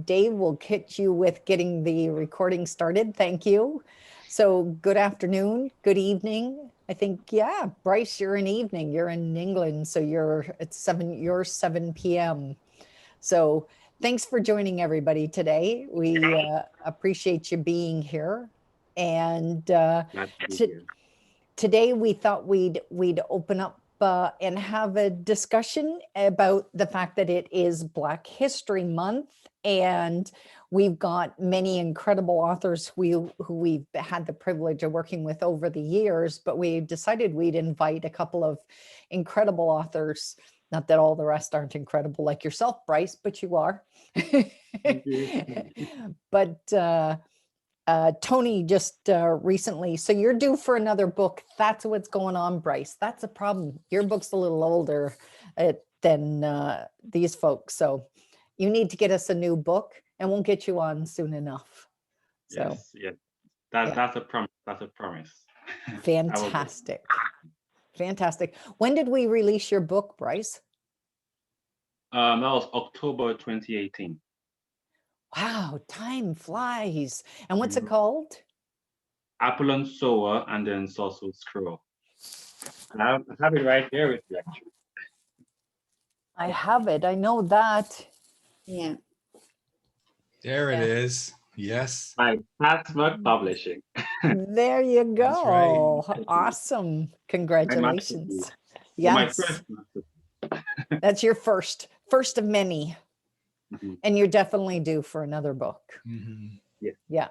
Dave will kit you with getting the recording started. Thank you. So good afternoon, good evening. I think, yeah, Bryce, you're in evening. You're in England, so you're 7 p.m. So thanks for joining everybody today. We appreciate you being here. And Glad to be to, here. today we thought we'd open up and have a discussion about the fact that it is Black History Month, and we've got many incredible authors who we've had the privilege of working with over the years, but we decided we'd invite a couple of incredible authors. Not that all the rest aren't incredible like yourself, Bryce, but you are. Thank you. But Tony just recently, so you're due for another book. That's what's going on, Bryce. That's a problem. Your book's a little older than these folks. So you need to get us a new book, and we'll get you on soon enough. So Yes, yes. That yeah, that's a promise. That's a promise. I will get. fantastic. Fantastic. When did we release your book, Bryce? That was October 2018. Wow, time flies. And what's it Mhm. called? Apollon Sower and then Sorcerer's Scroll. I have it right here with you, actually. I have it. I know that. Yeah. There it Yeah. is. Yes. By Password Publishing. There you That's right. go. Awesome. My masterpiece. Congratulations. Well, my Yes, first masterpiece. that's your first of many. Mhm. And you're definitely due for another book. Mhm. Yeah. Yeah,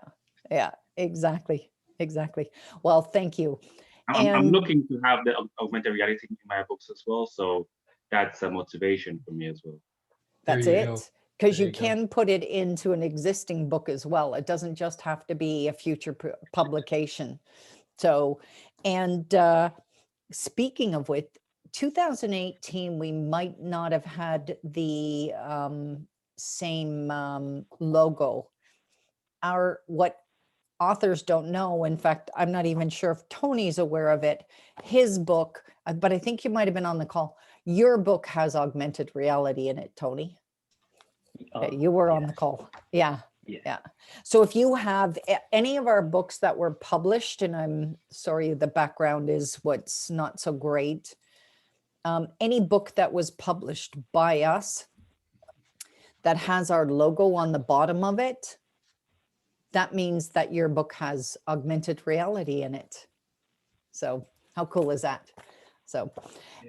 yeah, exactly. Exactly. Well, thank you. I'm And looking to have the augmented reality in my books as well, so that's a motivation for me as well. There that's you go. it. Because There you you go. can put it into an existing book as well. It doesn't just have to be a future publication. So, and speaking of which, 2018, we might not have had the same logo. What authors don't know, in fact, I'm not even sure if Tony's aware of it, his book, but I think you might have been on the call. Your book has augmented reality in it, Tony. You were on the call. Yeah. Yeah. Yeah. So if you have any of our books that were published, and I'm sorry, the background is what's not so great. Any book that was published by us that has our logo on the bottom of it, that means that your book has augmented reality in it. So how cool is that? So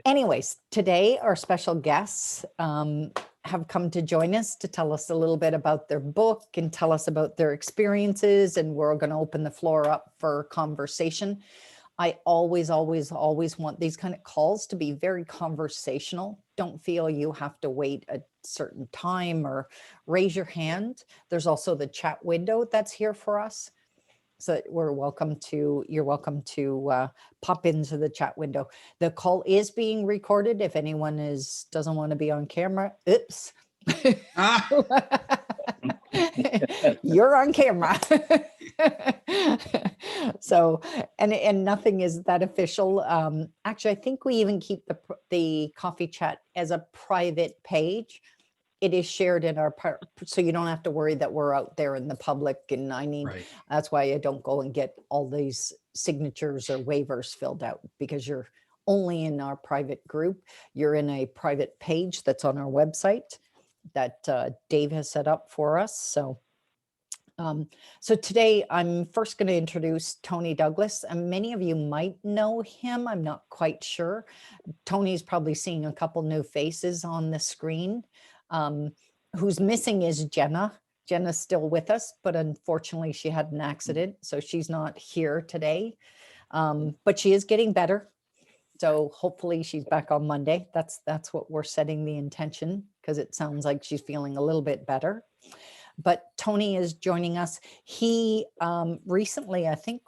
anyways, today our special guests have come to join us to tell us a little bit about their book and tell us about their experiences. And we're going to open the floor up for conversation. I always want these kind of calls to be very conversational. Don't feel you have to wait a certain time or raise your hand. There's also the chat window that's here for us. So you're welcome to pop into the chat window. The call is being recorded. If anyone doesn't want to be on camera, oops. Ah, You're on camera. So, and nothing is that official. Actually, I think we even keep the coffee chat as a private page. It is shared in our part, so you don't have to worry that we're out there in the public. And right. that's why I don't go and get all these signatures or waivers filled out, because you're only in our private group. You're in a private page that's on our website that Dave has set up for us. So today I'm first going to introduce Tony Douglas, and many of you might know him. I'm not quite sure. Tony's probably seeing a couple new faces on the screen. Who's missing is Jenna. Jenna's still with us, but unfortunately she had an accident, so she's not here today. But she is getting better. So hopefully she's back on Monday. That's what we're setting the intention, because it sounds like she's feeling a little bit better. But Tony is joining us. He recently, I think,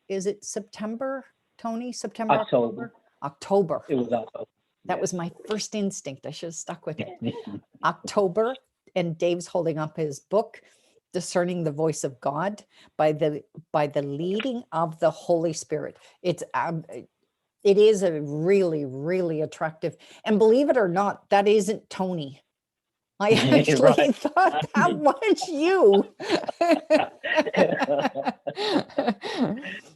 is it September, Tony? September, October. October. It was October. That was my first instinct. I should have stuck with it. October, and Dave's holding up his book, Discerning the Voice of God by the leading of the Holy Spirit. It is a really, really attractive, and believe it or not, that isn't Tony. I actually Right. thought that was you.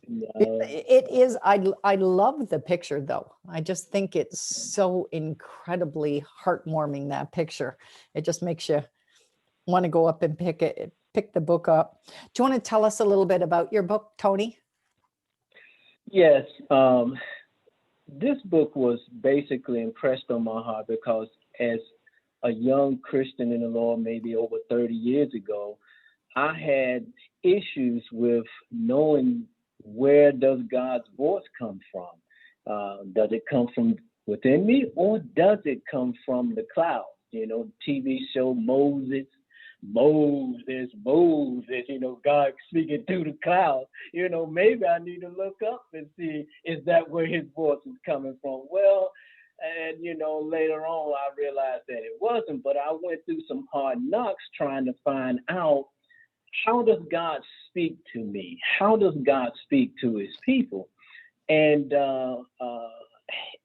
No, It is, I love the picture though. I just think it's so incredibly heartwarming, that picture. It just makes you want to go up and pick the book up. Do you want to tell us a little bit about your book, Tony? yes. This book was basically impressed on my heart because as a young Christian in the Lord, maybe over 30 years ago, I had issues with knowing where does God's voice come from? Does it come from within me or does it come from the clouds? You know, TV show Moses, God speaking through the clouds. You know, maybe I need to look up and see, is that where his voice is coming from? Well, and later on I realized that it wasn't, but I went through some hard knocks trying to find out, how does God speak to me? How does God speak to his people? And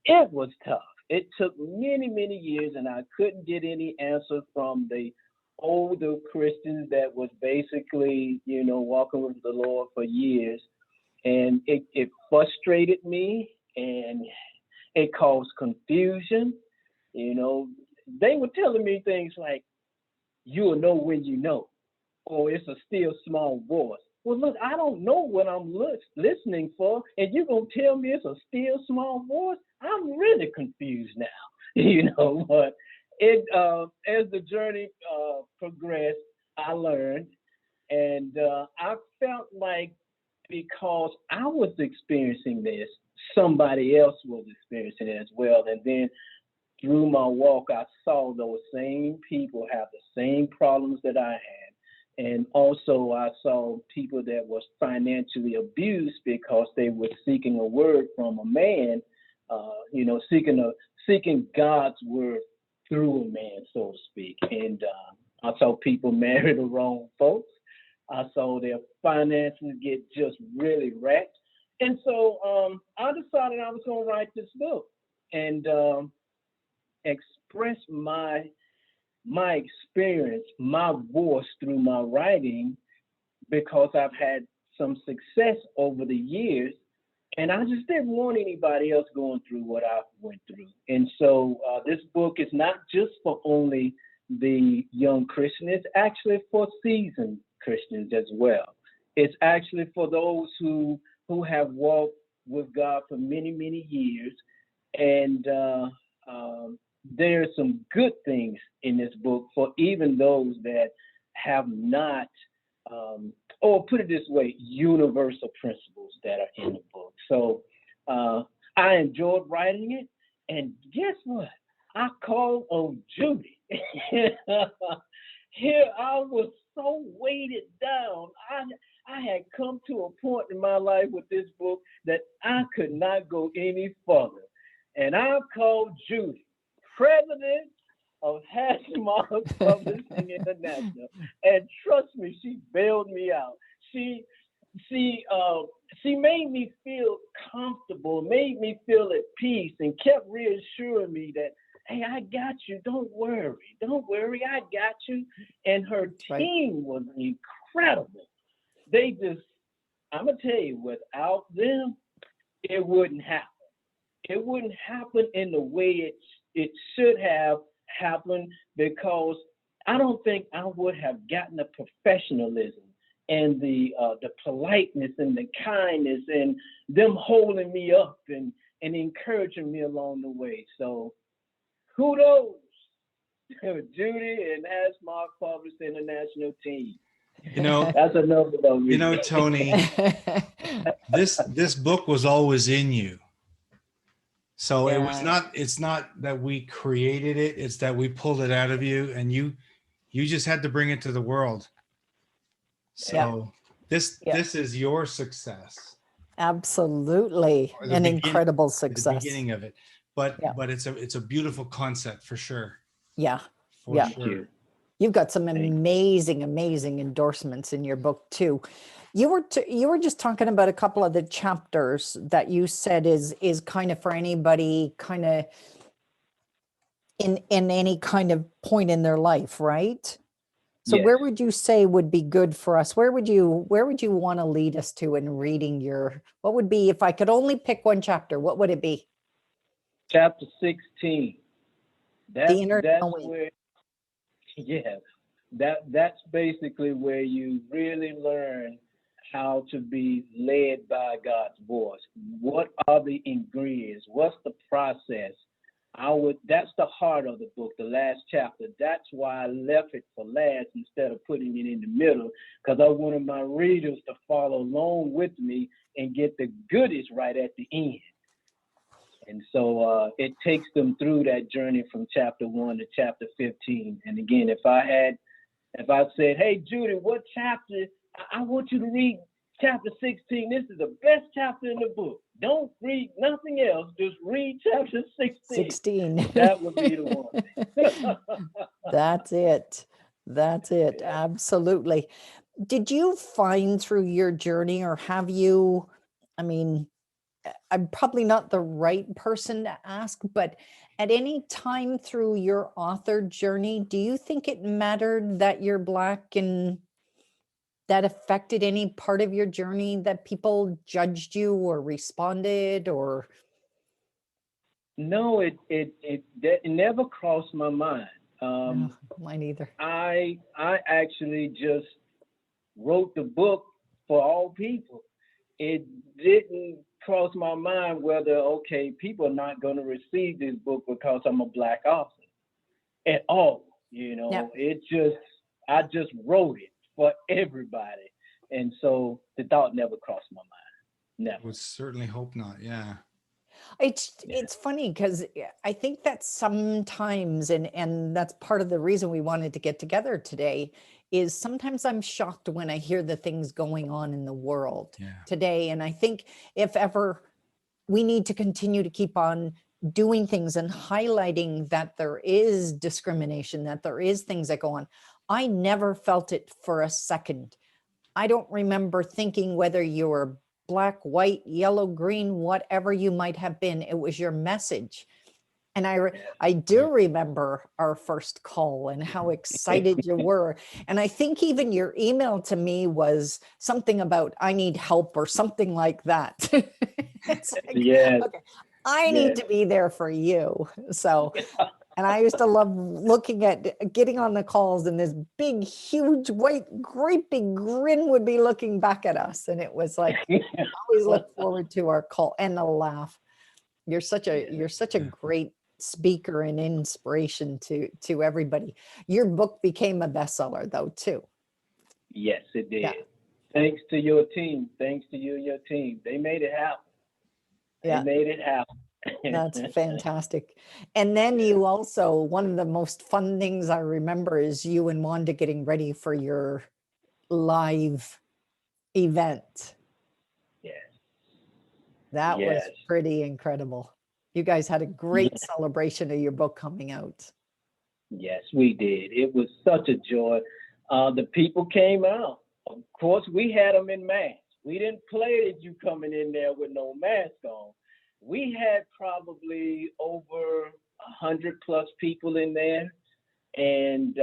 it was tough. It took many, many years, and I couldn't get any answer from the older Christians that was basically, walking with the Lord for years. And it frustrated me, and it caused confusion. They were telling me things like, you'll know when you know, or it's a still small voice. Well, look, I don't know what I'm listening for, and you're going to tell me it's a still small voice? I'm really confused now, but as the journey progressed, I learned, and I felt like because I was experiencing this, somebody else was experiencing it as well. And then through my walk, I saw those same people have the same problems that I had. And also I saw people that was financially abused because they were seeking a word from a man, seeking God's word through a man, so to speak. And I saw people marry the wrong folks. I saw their finances get just really wrecked. And so I decided I was going to write this book and express my experience, my voice through my writing, because I've had some success over the years. And I just didn't want anybody else going through what I went through. And so this book is not just for only the young Christian, it's actually for seasoned Christians as well. It's actually for those who have walked with God for many, many years. And there are some good things in this book for even those that have not, or put it this way, universal principles that are in the book. So I enjoyed writing it. And guess what? I called on Judy. Here I was so weighted down. I had come to a point in my life with this book that I could not go any further. And I called Judy, president of Hashmark Publishing International. And trust me, she bailed me out. She made me feel comfortable, made me feel at peace, and kept reassuring me that, hey, I got you. Don't worry, I got you. And her team was incredible. They just, I'm gonna tell you, without them, it wouldn't happen. It wouldn't happen in the way it should have happened, because I don't think I would have gotten the professionalism and the politeness and the kindness and them holding me up and encouraging me along the way. So kudos to Judy and Hashmark Publishing International team. That's enough about me. Tony, this book was always in you. So it's not that we created it, it's that we pulled it out of you, and you just had to bring it to the world. So this is your success. Absolutely. An incredible success. The beginning of it. But it's a beautiful concept for sure. Yeah. For sure. You've got some amazing endorsements in your book too. You were just talking about a couple of the chapters that you said is kind of for anybody kind of in any kind of point in their life, right? So Yes. where would you say would be good for us? Where would you want to lead us to in reading what would be, if I could only pick one chapter, what would it be? Chapter 16. The inner That's knowing. where, yeah, that's basically where you really learn how to be led by God's voice. What are the ingredients? What's the process? That's the heart of the book, the last chapter. That's why I left it for last instead of putting it in the middle, because I wanted my readers to follow along with me and get the goodies right at the end. And so it takes them through that journey from chapter 1 to chapter 15. And again, if I said, hey, Judy, what chapter? I want you to read chapter 16. This is the best chapter in the book. Don't read nothing else. Just read chapter 16. That would be the one. That's it. That's it. Yeah. Absolutely. Did you find through your journey, or have you, I mean, I'm probably not the right person to ask, but at any time through your author journey, do you think it mattered that you're Black, and that affected any part of your journey, that people judged you or responded, or? No, it never crossed my mind. No, mine either. I actually just wrote the book for all people. It didn't cross my mind whether, okay, people are not going to receive this book because I'm a Black author at all. You know, Yep. I just wrote it for everybody. And so the thought never crossed my mind. I Never. would certainly hope not. Yeah. It's funny because I think that sometimes, and that's part of the reason we wanted to get together today, is sometimes I'm shocked when I hear the things going on in the world Yeah. today. And I think if ever we need to continue to keep on doing things and highlighting that there is discrimination, that there is things that go on. I never felt it for a second. I don't remember thinking whether you were Black, white, yellow, green, whatever you might have been, it was your message. And I do remember our first call and how excited you were. And I think even your email to me was something about, I need help, or something like that. It's like, Yes. okay, I need to be there for you. So, and I used to love looking at getting on the calls, and this big, huge, white, great big grin would be looking back at us. And it was like, I always look forward to our call and the laugh. You're such a great speaker and inspiration to everybody. Your book became a bestseller though, too. Yes, it did. Yeah. Thanks to your team. Thanks to you and your team. They made it happen. Yeah. They made it happen. That's fantastic. And then you also, one of the most fun things I remember is you and Wanda getting ready for your live event. Yes. That was Yes. pretty incredible. You guys had a great celebration of your book coming out. Yes, we did. It was such a joy. The people came out. Of course, we had them in masks. We didn't play that you coming in there with no mask on. We had probably over 100 plus people in there, and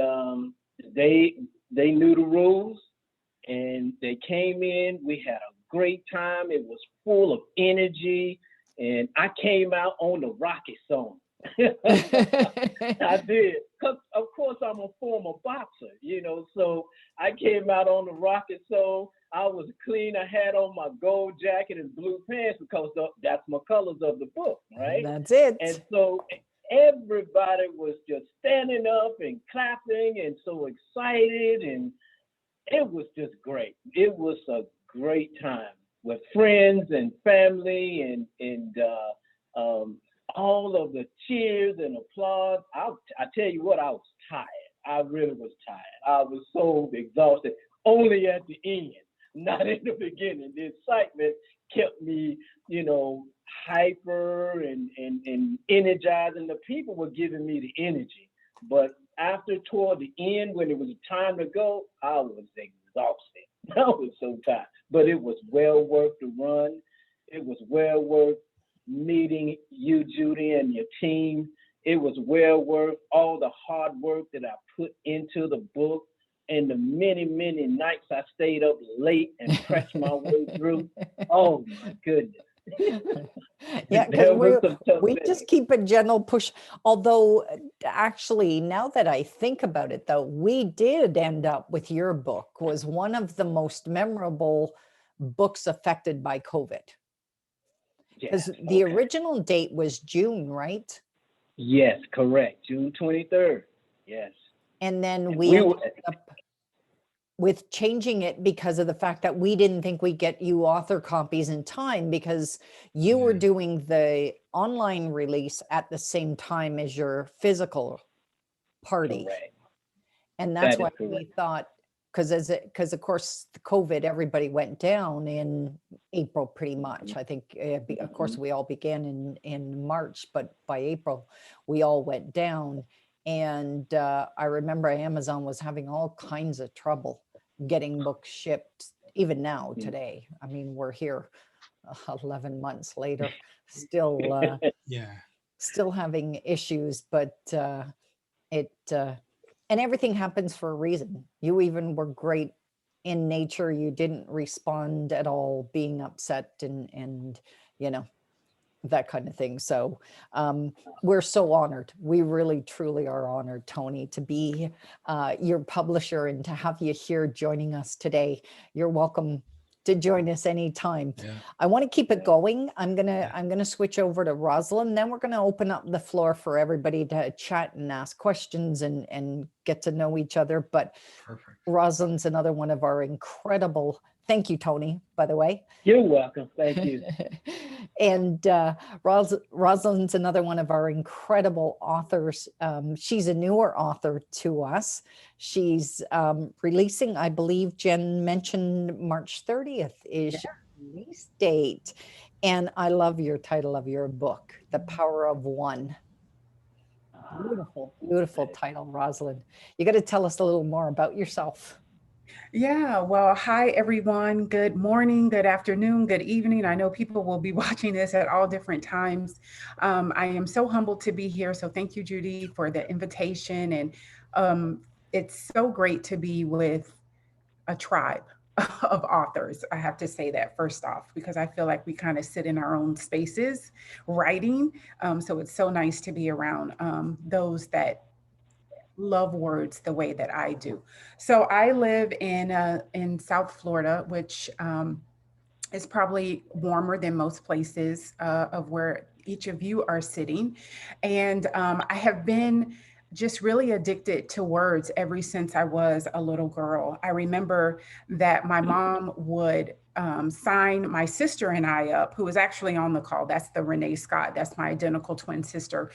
they knew the rules, and they came in. We had a great time. It was full of energy, and I came out on the Rocket song. I did, because of course I'm a former boxer, so I came out on the Rocket song. I was clean. I had on my gold jacket and blue pants because that's my colors of the book, right? That's it. And so everybody was just standing up and clapping and so excited, and it was just great. It was a great time with friends and family, and all of the cheers and applause. I tell you what, I was tired. I really was tired. I was so exhausted. Only at the end, not in the beginning. The excitement kept me, hyper and energized, and the people were giving me the energy. But toward the end, when it was time to go, I was exhausted. I was so tired. But it was well worth the run. It was well worth meeting you, Judy, and your team. it was well worth all the hard work that I put into the book and the many, many nights I stayed up late and pressed my way through. Oh my goodness. Yeah, because There was some tough we days. just keep a gentle push. Although, actually, now that I think about it, though, we did end up with your book was one of the most memorable books affected by COVID. Because Yes, the okay. original date was June, right? Yes, correct. June 23rd. Yes. And then And we we ended were, up with changing it because of the fact that we didn't think we'd get you author copies in time because you were Yeah. doing the online release at the same time as your physical party. correct. And that's That is why correct. we thought, because of course the COVID, everybody went down in April pretty much. I think, of course, we all began in March, but by April, we all went down. And I remember Amazon was having all kinds of trouble getting books shipped, even now today. I mean, we're here 11 months later, still Yeah. still having issues, but it and everything happens for a reason. You even were great in nature. You didn't respond at all, being upset and you know that kind of thing. So we're so honored. We really truly are honored, Tony, to be your publisher and to have you here joining us today. You're welcome to join us anytime. Yeah. I want to keep it going. I'm gonna switch over to Roslyn. Then we're gonna open up the floor for everybody to chat and ask questions and get to know each other. But Perfect. Roslyn's another one of our incredible. Thank you, Tony, by the way. You're welcome. Thank you. And Roslyn's another one of our incredible authors. She's a newer author to us. She's releasing, I believe Jen mentioned March 30th is your release date. And I love your title of your book, The Power of One. Beautiful, beautiful title, Roslyn. You got to tell us a little more about yourself. Yeah, well, hi everyone. Good morning, good afternoon, good evening. I know people will be watching this at all different times. I am so humbled to be here. So thank you, Judy, for the invitation. And it's so great to be with a tribe of authors. I have to say that first off, because I feel like we kind of sit in our own spaces writing. So it's so nice to be around those that love words the way that I do. So I live in South Florida, which is probably warmer than most places of where each of you are sitting. And I have been just really addicted to words ever since I was a little girl. I remember that my mom would sign my sister and I up, who was actually on the call. That's the Renee Scott. That's my identical twin sister.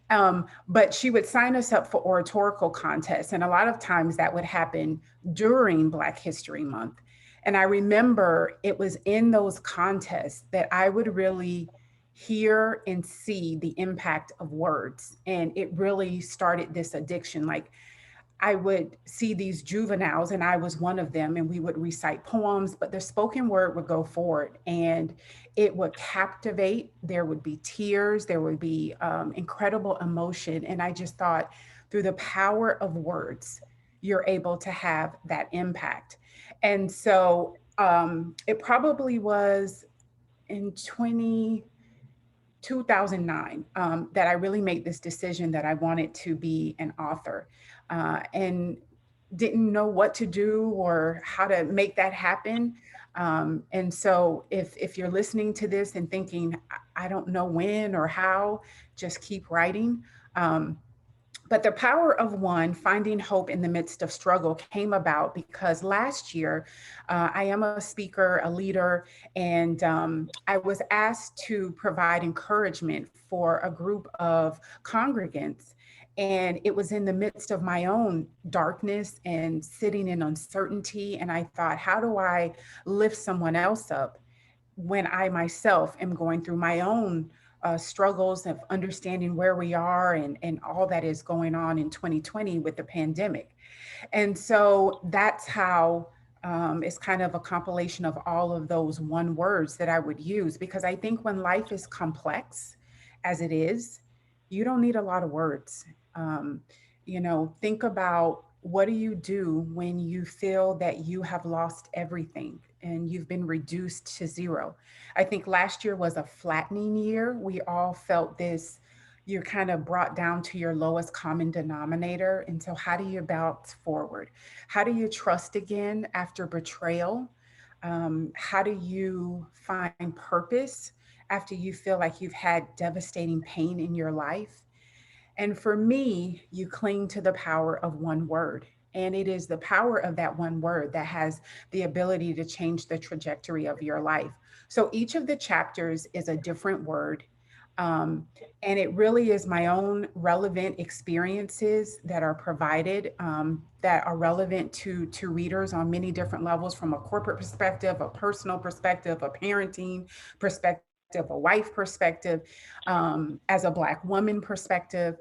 But she would sign us up for oratorical contests. And a lot of times that would happen during Black History Month. And I remember it was in those contests that I would really hear and see the impact of words. And it really started this addiction. Like I would see these juveniles, and I was one of them, and we would recite poems, but the spoken word would go forward and it would captivate. There would be tears, there would be incredible emotion. And I just thought, through the power of words, you're able to have that impact. And so it probably was in 2009 that I really made this decision that I wanted to be an author, and didn't know what to do or how to make that happen. And so if you're listening to this and thinking, I don't know when or how, just keep writing. But the power of one, finding hope in the midst of struggle, came about because last year I am a speaker, a leader, and I was asked to provide encouragement for a group of congregants. And it was in the midst of my own darkness and sitting in uncertainty. And I thought, how do I lift someone else up when I myself am going through my own struggles of understanding where we are and all that is going on in 2020 with the pandemic. And so that's how it's kind of a compilation of all of those one words that I would use, because I think when life is complex, as it is, You don't need a lot of words. Um, think about, what do you do when you feel that you have lost everything and you've been reduced to zero? I think last year was a flattening year. We all felt this. You're kind of brought down to your lowest common denominator. And so, how do you bounce forward? How do you trust again after betrayal? How do you find purpose after you feel like you've had devastating pain in your life? And for me, you cling to the power of one word. And it is the power of that one word that has the ability to change the trajectory of your life. So each of the chapters is a different word. Um, and it really is my own relevant experiences that are provided, that are relevant to readers on many different levels, from a corporate perspective, a personal perspective, a parenting perspective, a wife perspective, as a Black woman perspective.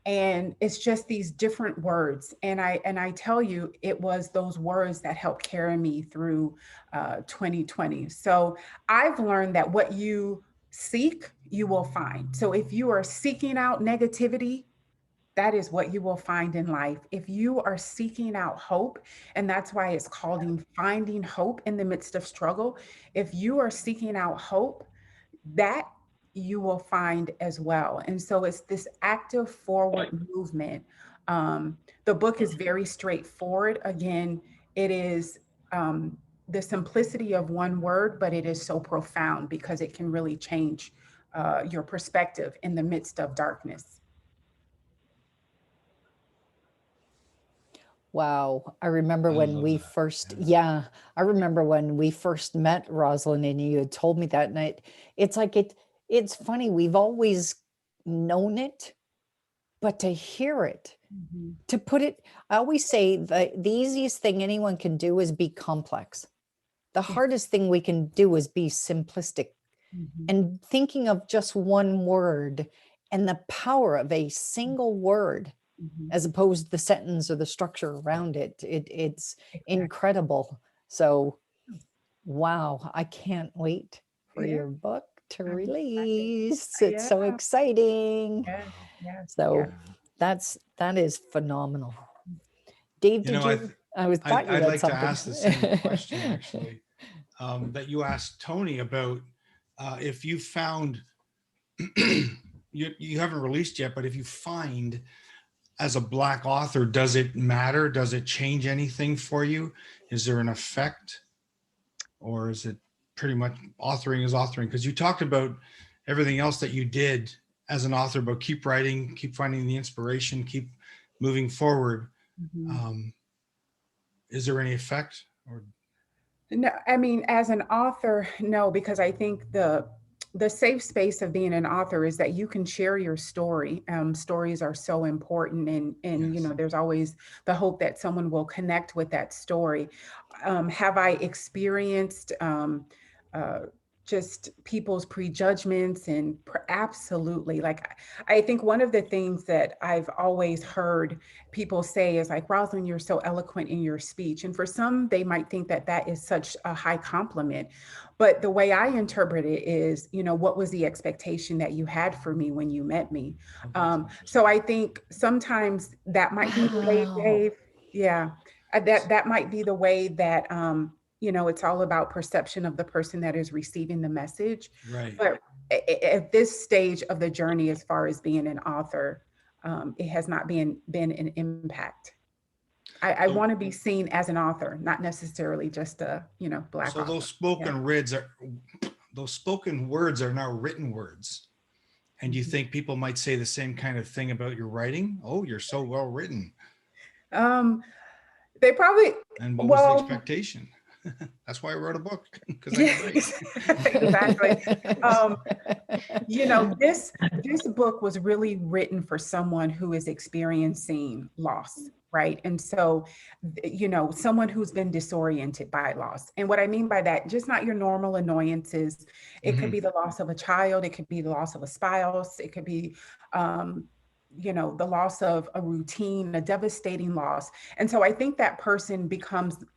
And it's just these different words, and I tell you, it was those words that helped carry me through 2020. So I've learned that what you seek, you will find. So if you are seeking out negativity, that is what you will find in life. If you are seeking out hope, and that's why it's called finding hope in the midst of struggle. If you are seeking out hope, that you will find as well. And so it's this active forward movement. The book is very straightforward. Again, it is the simplicity of one word, but it is so profound because it can really change your perspective in the midst of darkness. Wow. I remember when love we that. first, Yeah. yeah, I remember when we first met, Roslyn, and you had told me that night. It's like it's funny, we've always known it, but to hear it, Mhm. to put it, I always say the easiest thing anyone can do is be complex. The Yeah. hardest thing we can do is be simplistic. Mhm. And thinking of just one word and the power of a single word, Mhm. as opposed to the sentence or the structure around it, it's Exactly. incredible. So, wow, I can't wait for Yeah. your book to I'm excited. release. It's Yeah. so exciting. Yes. Yes. So Yes. that is phenomenal. Dave, You did know, you? I was thought you I'd had like to something. ask the same question actually, that you asked Tony about, if you found, you haven't released yet, but if you find as a Black author, does it matter? Does it change anything for you? Is there an effect, or is it pretty much authoring is authoring? Because you talked about everything else that you did as an author, but keep writing, keep finding the inspiration, keep moving forward. Mhm. Um, is there any effect? Or No, I mean, as an author, no, because I think the safe space of being an author is that you can share your story. Stories are so important, and yes, there's always the hope that someone will connect with that story. Have I experienced uh, just people's prejudgments and absolutely, like, I think one of the things that I've always heard people say is like, Roslyn, you're so eloquent in your speech. And for some, they might think that that is such a high compliment. But the way I interpret it is, what was the expectation that you had for me when you met me? oh, that's So interesting. I think sometimes that might be the way, Wow. Dave. Yeah, that might be the way that, it's all about perception of the person that is receiving the message. Right. But at this stage of the journey, as far as being an author, it has not been an impact. I So, want to be seen as an author, not necessarily just a Black so author. those Yeah. spoken words are, those spoken words are now written words. And you Mhm. think people might say the same kind of thing about your writing? Oh, you're so well written. Um, they probably, And what was the well, expectation? That's why I wrote a book, because I can write. yes, exactly. Um, this book was really written for someone who is experiencing loss, right? And so, someone who's been disoriented by loss. And what I mean by that, just not your normal annoyances. It could Mhm. be the loss of a child, it could be the loss of a spouse, it could be um, the loss of a routine, a devastating loss. And so I think that person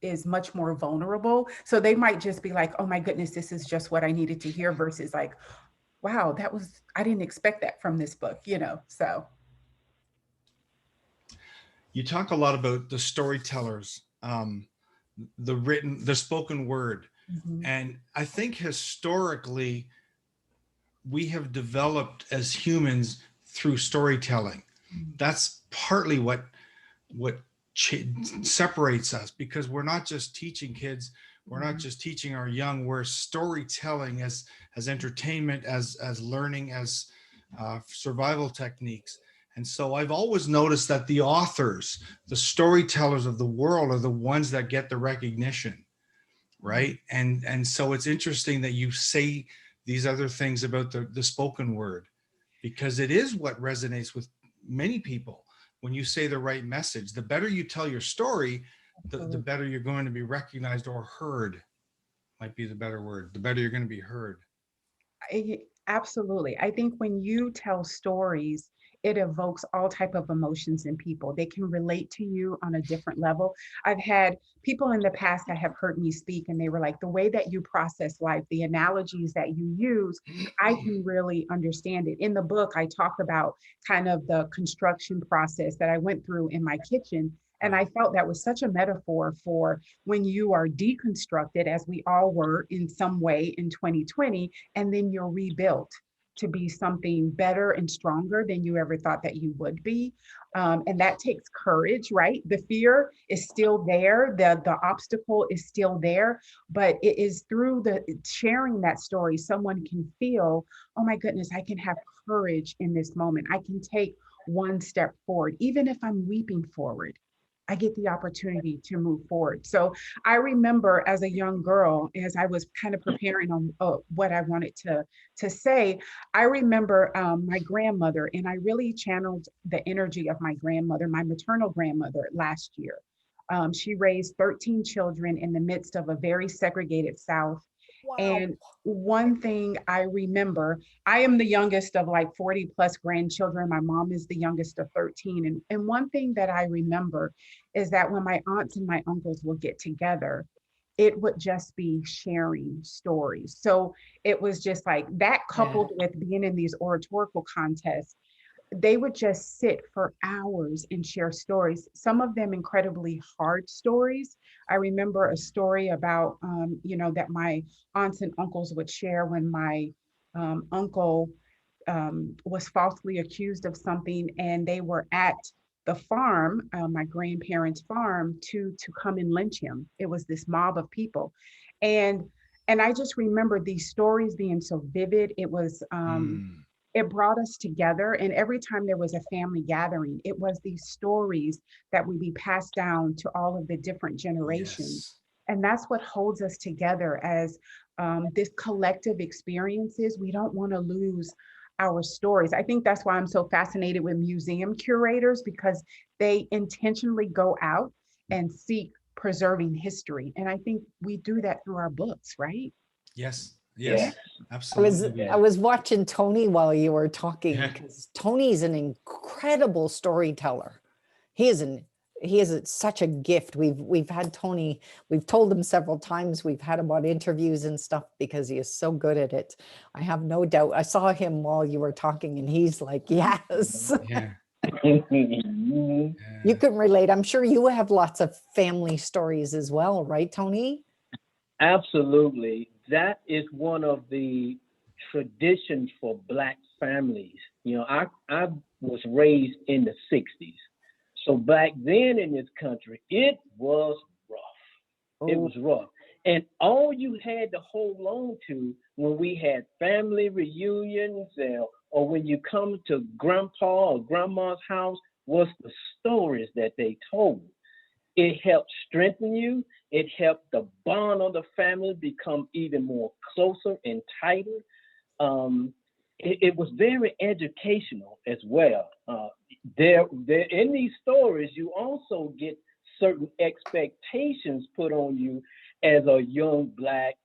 is much more vulnerable. So they might just be like, oh my goodness, this is just what I needed to hear, versus like, wow, I didn't expect that from this book, so. You talk a lot about the storytellers, the spoken word. Mhm. And I think historically, we have developed as humans through storytelling. That's partly what separates us, because we're not just teaching kids, we're not just teaching our young, we're storytelling as entertainment, as learning, as survival techniques. And so I've always noticed that the authors, the storytellers of the world, are the ones that get the recognition, right? And so it's interesting that you say these other things about the spoken word, because it is what resonates with many people. When you say the right message, the better you tell your story, the better you're going to be recognized, or heard might be the better word. The better you're going to be heard. Absolutely. I think when you tell stories, it evokes all type of emotions in people. They can relate to you on a different level. I've had people in the past that have heard me speak, and they were like, the way that you process life, the analogies that you use, I can really understand it. In the book, I talk about kind of the construction process that I went through in my kitchen. And I felt that was such a metaphor for when you are deconstructed, as we all were in some way in 2020, and then you're rebuilt to be something better and stronger than you ever thought that you would be. And that takes courage, right? The fear is still there, the obstacle is still there, but it is through the sharing that story, someone can feel, oh my goodness, I can have courage in this moment. I can take one step forward, even if I'm weeping forward. I get the opportunity to move forward. So I remember as a young girl, as I was kind of preparing on what I wanted to say, I remember my grandmother, and I really channeled the energy of my grandmother, my maternal grandmother, last year. She raised 13 children in the midst of a very segregated South. Wow. And one thing I remember, I am the youngest of like 40 plus grandchildren. My mom is the youngest of 13. And one thing that I remember is that when my aunts and my uncles would get together, it would just be sharing stories. So it was just like that, coupled with being in these oratorical contests, they would just sit for hours and share stories, some of them incredibly hard stories. I remember a story about, that my aunts and uncles would share when my uncle was falsely accused of something, and they were at the farm, my grandparents' farm, to come and lynch him. It was this mob of people. And I just remember these stories being so vivid. It was it brought us together. And every time there was a family gathering, it was these stories that would be passed down to all of the different generations. Yes. And that's what holds us together as this collective experiences. We don't want to lose our stories. I think that's why I'm so fascinated with museum curators, because they intentionally go out and seek preserving history. And I think we do that through our books, right? Yes. Yeah. Yes. I Absolutely. was watching Tony while you were talking, Yeah. because Tony's an incredible storyteller. He is such a gift. We've had Tony, we've told him several times, we've had him on interviews and stuff because he is so good at it. I have no doubt. I saw him while you were talking and he's like, yes. Yeah. You can relate. I'm sure you have lots of family stories as well, right, Tony? Absolutely. That is one of the traditions for Black families. I was raised in the 60s. So back then in this country, it was rough. It was rough. And all you had to hold on to when we had family reunions, or when you come to grandpa or grandma's house, was the stories that they told. It helped strengthen you. It helped the bond of the family become even more closer and tighter. It was very educational as well. There in these stories, you also get certain expectations put on you as a young Black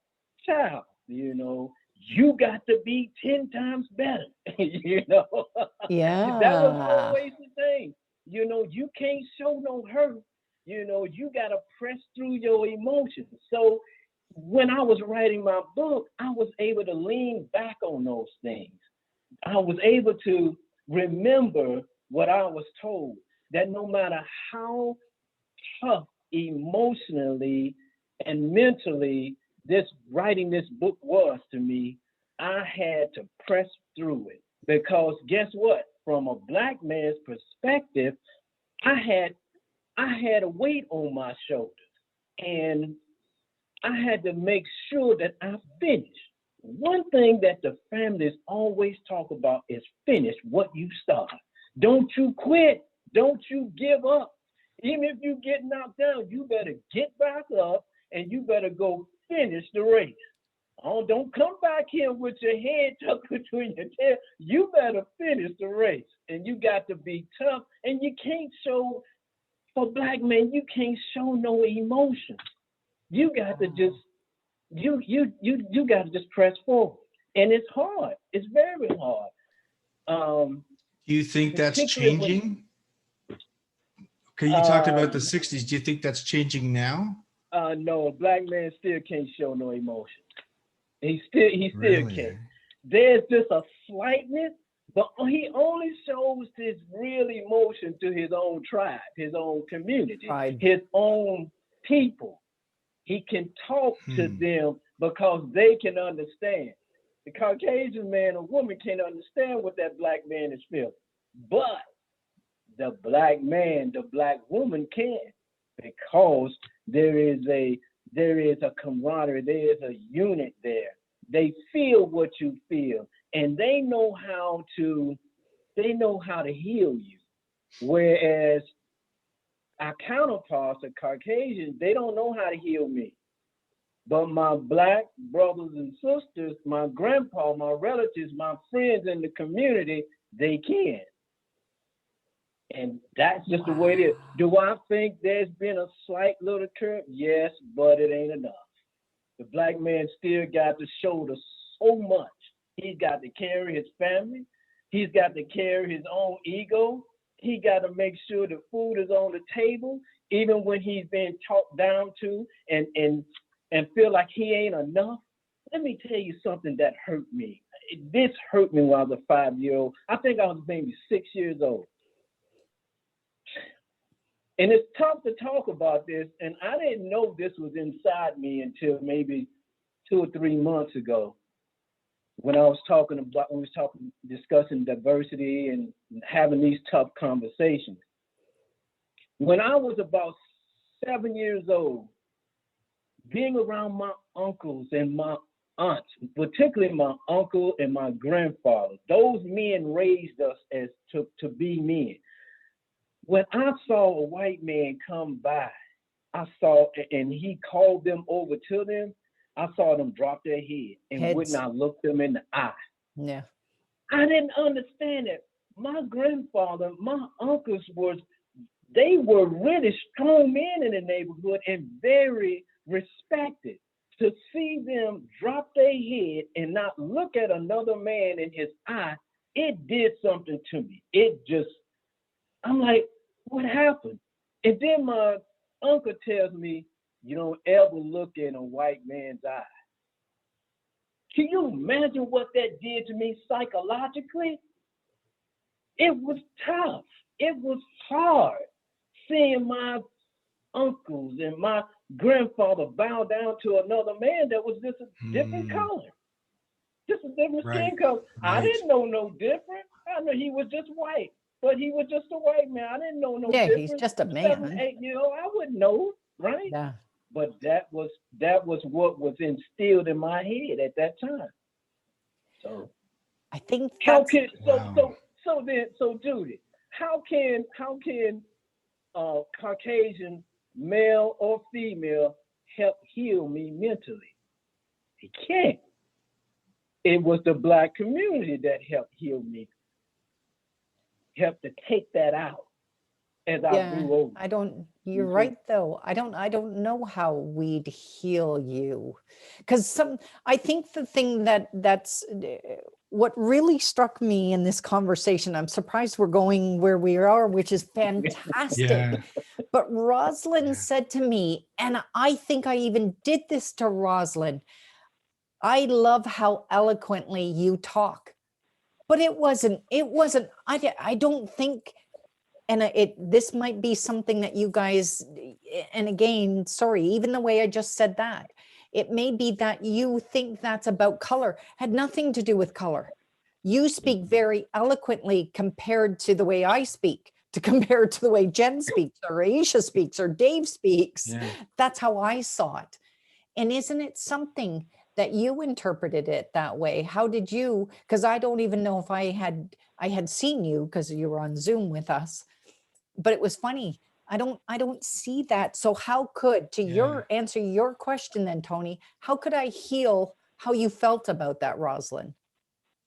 child. You got to be 10 times better. Yeah. That was always the thing. You can't show no hurt. You got to press through your emotions. So when I was writing my book, I was able to lean back on those things. I was able to remember what I was told, that no matter how tough emotionally and mentally writing this book was to me, I had to press through it. Because guess what? From a Black man's perspective, I had a weight on my shoulders, and I had to make sure that I finished. One thing that the families always talk about is finish what you start. Don't you quit. Don't you give up. Even if you get knocked down, you better get back up and you better go finish the race. Oh, don't come back here with your head tucked between your tail. You better finish the race. And you got to be tough. And you can't show, for Black men, you can't show no emotion. You got to just, you got to just press forward. And it's hard. It's very hard. Do you think that's Particularly when- changing? Okay, you talked about the 60s. Do you think that's changing now? No, a Black man still can't show no emotion. He still Really? can't. There's just a slightness, but he only shows his real emotion to his own tribe, his own community, his own people. He can talk to them because they can understand. The Caucasian man or woman can't understand what that Black man is feeling, but the Black man, the Black woman can, because there is a camaraderie, there is a unit there. They feel what you feel, and they know how to heal you. Whereas our counterparts, the Caucasians, they don't know how to heal me. But my Black brothers and sisters, my grandpa, my relatives, my friends in the community, they can. And that's just the way it is. Do I think there's been a slight little curve? Yes, but it ain't enough. The Black man still got to shoulder so much. He's got to carry his family. He's got to carry his own ego. He got to make sure the food is on the table, even when he's being talked down to and feel like he ain't enough. Let me tell you something that hurt me. This hurt me when I was a 5-year-old. I think I was maybe 6 years old. And it's tough to talk about this, and I didn't know this was inside me until maybe 2 or 3 months ago, when I was discussing diversity and having these tough conversations. When I was about 7 years old, being around my uncles and my aunts, particularly my uncle and my grandfather, those men raised us as to be men. When I saw a white man come by, and he called them over to them, I saw them drop their head and would not look them in the eye. Yeah. I didn't understand it. My grandfather, my uncles they were really strong men in the neighborhood and very respected. To see them drop their head and not look at another man in his eye, it did something to me. I'm like, what happened? And then my uncle tells me, you don't ever look in a white man's eye. Can you imagine what that did to me psychologically? It was tough. It was hard seeing my uncles and my grandfather bow down to another man that was just a different color. Just a different skin color. Right. I didn't know no different. I know he was just white. But he was just a white man. I didn't know no difference. Yeah, he's just a man. 7, 8 years old, I wouldn't know, right? Yeah. But that was what was instilled in my head at that time. So I think how can so Judy, how can Caucasian male or female help heal me mentally? He can't. It was the Black community that helped heal me. Help to take that out. as I Yeah, grew older. I don't, you're You see? right though. I don't know how we'd heal you. Because I think the thing that's what really struck me in this conversation, I'm surprised we're going where we are, which is fantastic. Yeah. But Roslyn Yeah. said to me, and I think I even did this to Roslyn, I love how eloquently you talk. But I don't think, and this might be something that you guys, and again, sorry, even the way I just said that, it may be that you think that's about color, had nothing to do with color. You speak very eloquently compared to the way I speak, to compare to the way Jen speaks, or Aisha speaks, or Dave speaks. Yeah. That's how I saw it. And isn't it something that you interpreted it that way? How did you, because I don't even know if I had seen you because you were on Zoom with us, but it was funny. I don't see that. So how could, to Yeah. your answer your question then, Tony, how could I heal how you felt about that, Roslyn?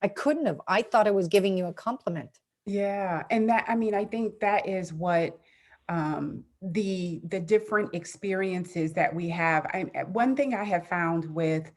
I couldn't have. I thought I was giving you a compliment. Yeah, and that, I mean, I think that is what the different experiences that we have. One thing I have found with,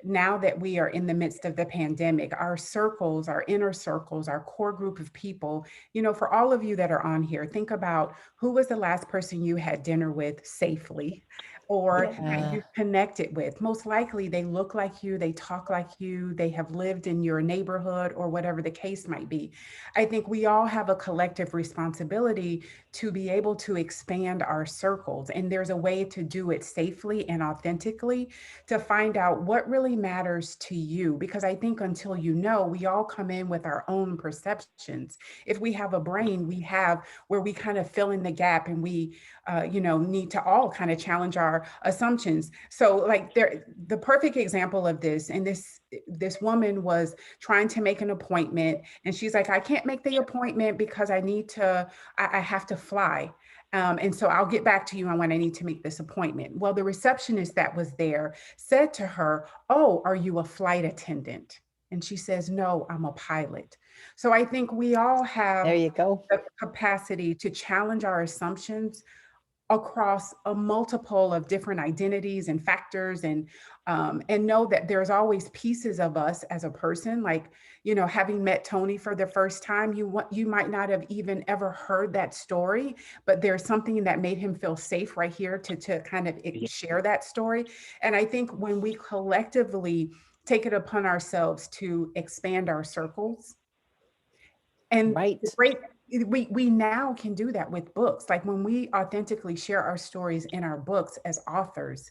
now that we are in the midst of the pandemic, our circles, our inner circles, our core group of people, you know, for all of you that are on here, think about who was the last person you had dinner with safely, or that Yeah. you connected with. Most likely they look like you, they talk like you, they have lived in your neighborhood, or whatever the case might be. I think we all have a collective responsibility to be able to expand our circles. And there's a way to do it safely and authentically, to find out what really matters to you. Because I think until you know, we all come in with our own perceptions. If we have a brain, we have where we kind of fill in the gap, and we, you know, need to all kind of challenge our assumptions. So like the perfect example of this, and this woman was trying to make an appointment, and she's like, I can't make the appointment because I have to fly. And so I'll get back to you on when I need to make this appointment. Well, the receptionist that was there said to her, oh, are you a flight attendant? And she says, no, I'm a pilot. So I think we all There have you go. the capacity to challenge our assumptions across a multiple of different identities and factors, and know that there's always pieces of us as a person. Like, you know, having met Tony for the first time, you might not have even ever heard that story, but there's something that made him feel safe right here to kind of share that story. And I think when we collectively take it upon ourselves to expand our circles, and Right. the great, we now can do that with books. Like when we authentically share our stories in our books as authors,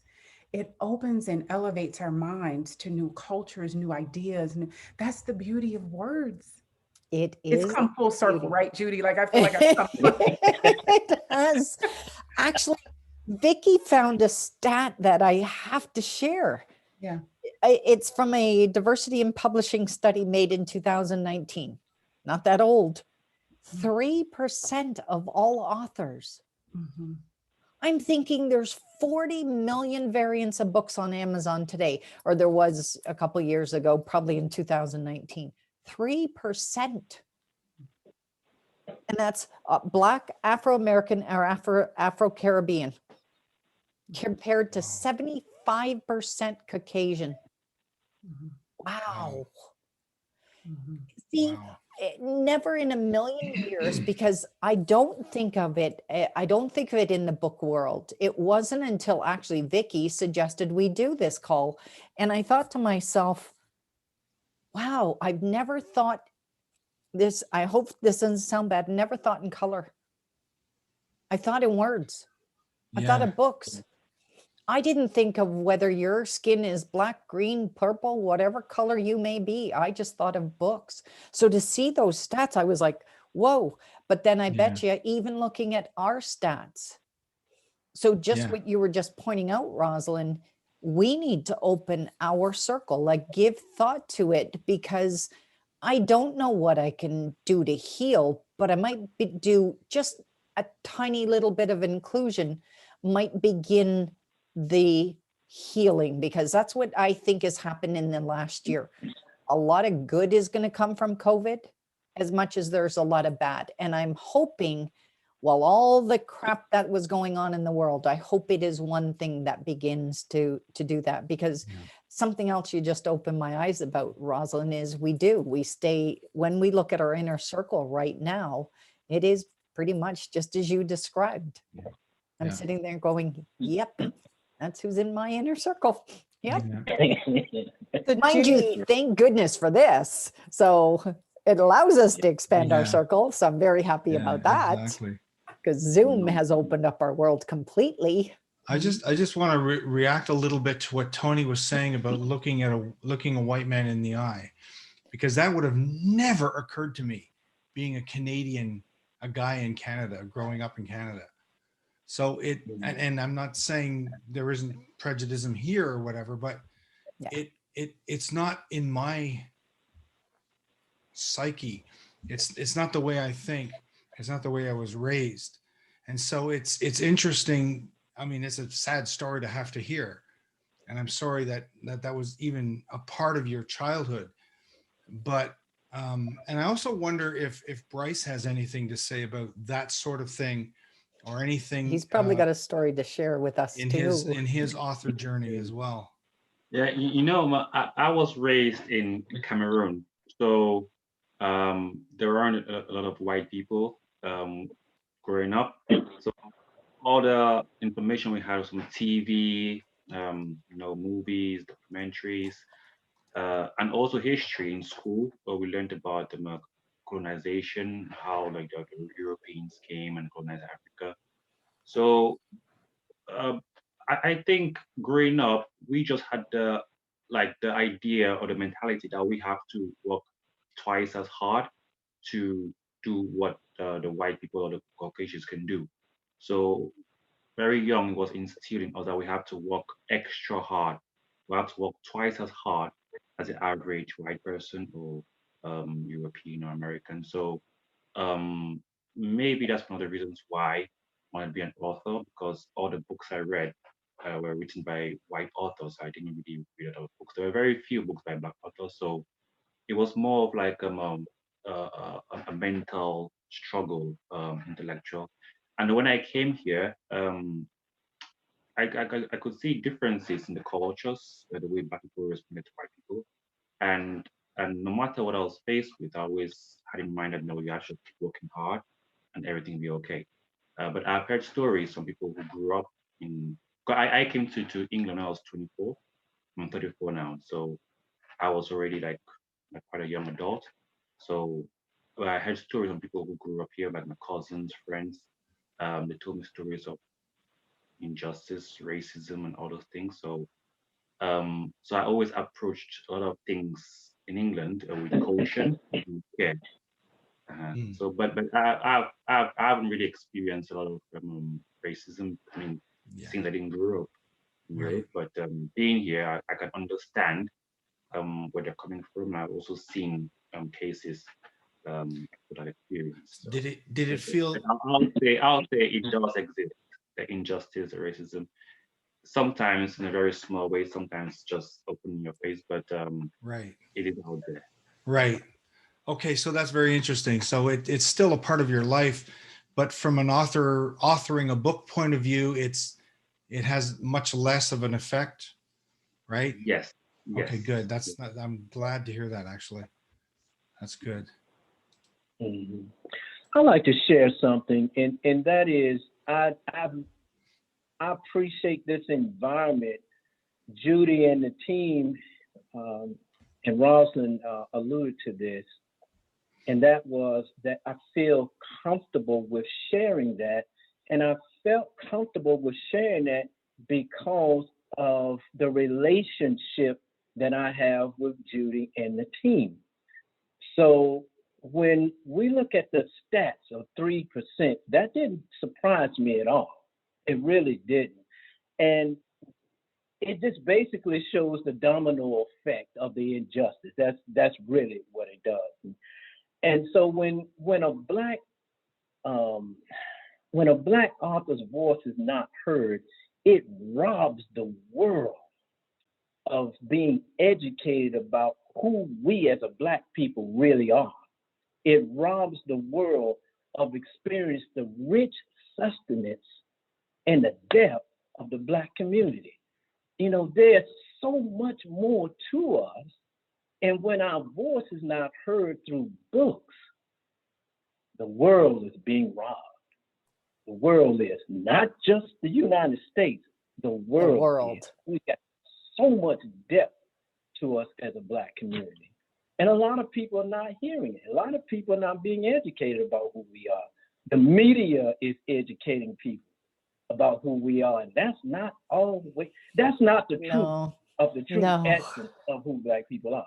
it opens and elevates our minds to new cultures, new ideas. And that's the beauty of words. It It's is come full circle, beauty. right, Judy? Like I feel like I've come. It has. Actually, Vicky found a stat that I have to share. Yeah. It's from a diversity in publishing study made in 2019. Not that old. 3% of all authors. Mm-hmm. I'm thinking there's 40 million variants of books on Amazon today, or there was a couple years ago, probably in 2019. 3%. And that's Black, Afro-American, or Afro-Caribbean, compared to 75% Caucasian. Mm-hmm. Wow. Mm-hmm. See, Wow. never in a million years, because I don't think of it in the book world. It wasn't until actually Vicky suggested we do this call. And I thought to myself, wow, I've never thought this. I hope this doesn't sound bad. Never thought in color. I thought in words. I thought Yeah. of books. I didn't think of whether your skin is black, green, purple, whatever color you may be. I just thought of books. So to see those stats, I was like, whoa. But then I bet you, even looking at our stats. So just Yeah. what you were just pointing out, Roslyn, we need to open our circle, like give thought to it, because I don't know what I can do to heal, but I might do just a tiny little bit of inclusion might begin the healing, because that's what I think has happened in the last year. A lot of good is going to come from COVID as much as there's a lot of bad. And I'm hoping While all the crap that was going on in the world, I hope it is one thing that begins to do that, because something else you just opened my eyes about, Roslyn, is we stay, when we look at our inner circle right now, it is pretty much just as you described. I'm sitting there going, yep, that's who's in my inner circle. Yep. Mind you, thank goodness for this. So it allows us to expand our circle. So I'm very happy about that. Exactly. Because Zoom has opened up our world completely. I just want to react a little bit to what Tony was saying about looking a white man in the eye, because that would have never occurred to me, being a Canadian, a guy in Canada, growing up in Canada. So and I'm not saying there isn't prejudice here or whatever, but it's not in my psyche. It's not the way I think. It's not the way I was raised. And so it's interesting. I mean, it's a sad story to have to hear. And I'm sorry that was even a part of your childhood. But, and I also wonder if Bryce has anything to say about that sort of thing, or anything. He's probably got a story to share with us in too. his author journey as well. Yeah, I was raised in Cameroon. So there aren't a lot of white people growing up. So all the information we had was from TV, movies, documentaries, and also history in school, where we learned about the colonization, how like the Europeans came and colonized Africa. So I think growing up, we just had the idea or the mentality that we have to work twice as hard to do what the white people or the Caucasians can do. So very young, it was instilled in us that we have to work extra hard. We have to work twice as hard as the average white person or European or American. So maybe that's one of the reasons why I want to be an author, because all the books I read were written by white authors. I didn't really read a lot of books. There were very few books by black authors. So it was more of like a mental struggle, intellectual. And when I came here, I could see differences in the cultures, the way black people responded to white people, and no matter what I was faced with, I always had in mind that you have to keep working hard, and everything will be okay. But I've heard stories from people who grew up in. I came to England when I was 24. I'm 34 now, so I was already like quite a young adult. So I heard stories from people who grew up here, like my cousins, friends. They told me stories of injustice, racism, and all those things. So I always approached a lot of things in England with caution and care. So, but I haven't really experienced a lot of racism. I mean, since I didn't grow up in Europe, but being here, I can understand where they're coming from. I've also seen cases with that experience. So Did it feel? I'll say it does exist, the injustice, the racism. Sometimes in a very small way, sometimes just opening your face, but it is out there. Right. Okay, so that's very interesting. So it's still a part of your life, but from an authoring a book point of view, it has much less of an effect, right? Yes. Okay, good. I'm glad to hear that, actually. That's good. Mm-hmm. I'd like to share something, and that is I appreciate this environment. Judy and the team and Roslyn alluded to this, and that was that I feel comfortable with sharing that, and I felt comfortable with sharing that because of the relationship that I have with Judy and the team. So when we look at the stats of 3%, that didn't surprise me at all. It really didn't. And it just basically shows the domino effect of the injustice. That's really what it does. And so when a black author's voice is not heard, it robs the world of being educated about who we as a black people really are. It robs the world of experiencing the rich sustenance and the depth of the Black community. You know, there's so much more to us. And when our voice is not heard through books, the world is being robbed. The world is not just the United States, the world. Is. We got so much depth to us as a Black community. And a lot of people are not hearing it. A lot of people are not being educated about who we are. The media is educating people about who we are. And that's not always, that's not the truth of the true essence of who Black people are.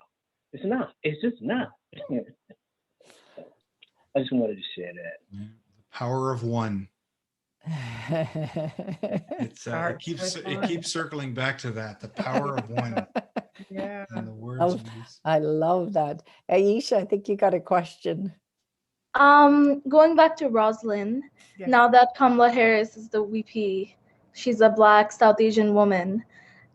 It's not. It's just not. I just wanted to share that. The power of one. It's it keeps circling back to that. The power of one. Yeah. And the words I love that. Aisha, I think you got a question. Going back to Roslyn, now that Kamala Harris is the VP, she's a Black South Asian woman.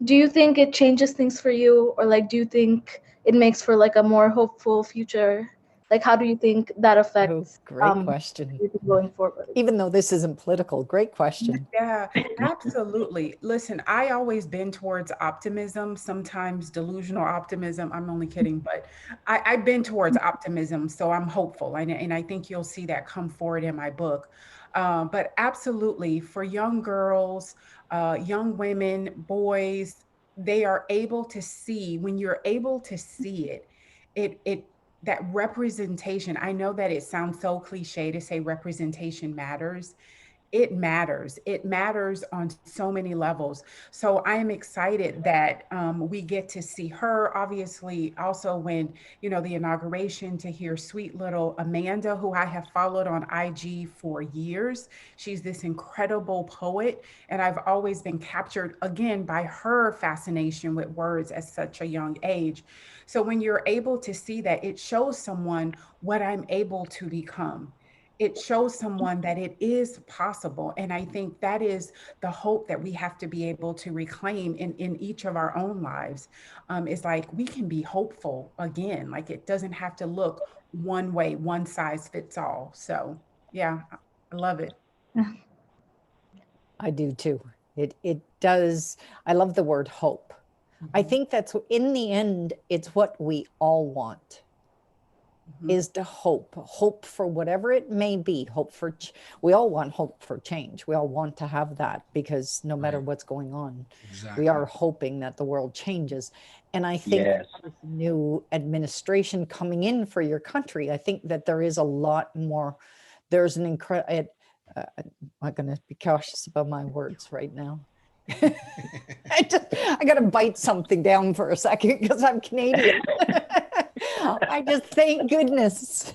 Do you think it changes things for you, or like, do you think it makes for like a more hopeful future? Like, how do you think that affects great question going forward? Even though this isn't political, great question. Yeah, absolutely. Listen, I always been towards optimism, sometimes delusional optimism. I'm only kidding, but I've been towards optimism, so I'm hopeful. And I think you'll see that come forward in my book. But absolutely, for young girls, young women, boys, they are able to see, when you're able to see it that representation. I know that it sounds so cliche to say representation matters. It matters. It matters on so many levels. So I am excited that we get to see her. Obviously, also when, you know, the inauguration, to hear sweet little Amanda, who I have followed on IG for years. She's this incredible poet, and I've always been captured again by her fascination with words at such a young age. So when you're able to see that, it shows someone what I'm able to become. It shows someone that it is possible. And I think that is the hope that we have to be able to reclaim in each of our own lives. Is like, we can be hopeful again. Like, it doesn't have to look one way, one size fits all. So yeah, I love it. I do too. It does. I love the word hope. I think that's, in the end, it's what we all want. Is to hope for whatever it may be, we all want hope for change. We all want to have that, because no matter what's going on, we are hoping that the world changes. And I think with the new administration coming in for your country, I think that there is a lot more, there's an incredible, I'm going to be cautious about my words right now. I got to bite something down for a second because I'm Canadian. I just, thank goodness.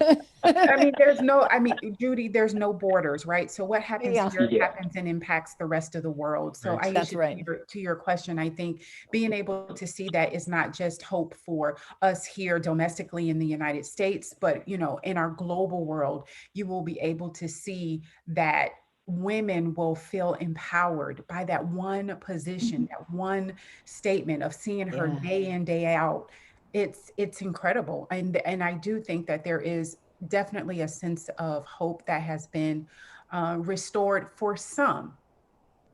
Judy, there's no borders, right? So what happens here happens and impacts the rest of the world. So That's right. To your question, I think being able to see that is not just hope for us here domestically in the United States, but, you know, in our global world, you will be able to see that women will feel empowered by that one position, that one statement of seeing her day in, day out. It's incredible. And I do think that there is definitely a sense of hope that has been restored for some.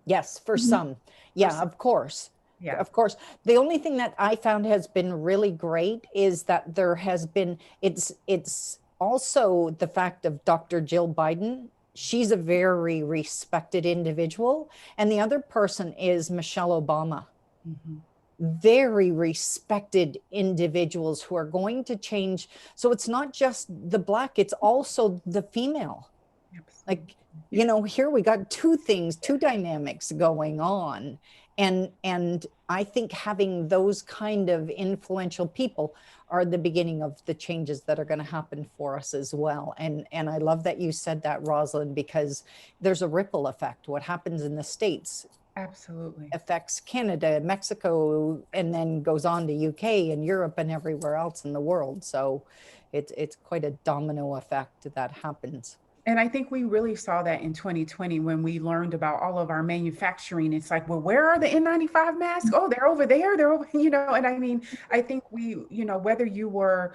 Yes, for some. Yeah, of course. Yeah, of course. The only thing that I found has been really great is that there has been, it's also the fact of Dr. Jill Biden. She's a very respected individual. And the other person is Michelle Obama. Very respected individuals who are going to change. So it's not just the Black, it's also the female. Like, you know, here we got two dynamics going on. And I think having those kind of influential people are the beginning of the changes that are going to happen for us as well. And I love that you said that, Roslyn, because there's a ripple effect. What happens in the States absolutely affects Canada, Mexico, and then goes on to UK and Europe and everywhere else in the world. So it's quite a domino effect that happens. And I think we really saw that in 2020 when we learned about all of our manufacturing. It's like, well, where are the N95 masks? Oh, they're over there. They're over, and I mean, I think whether you were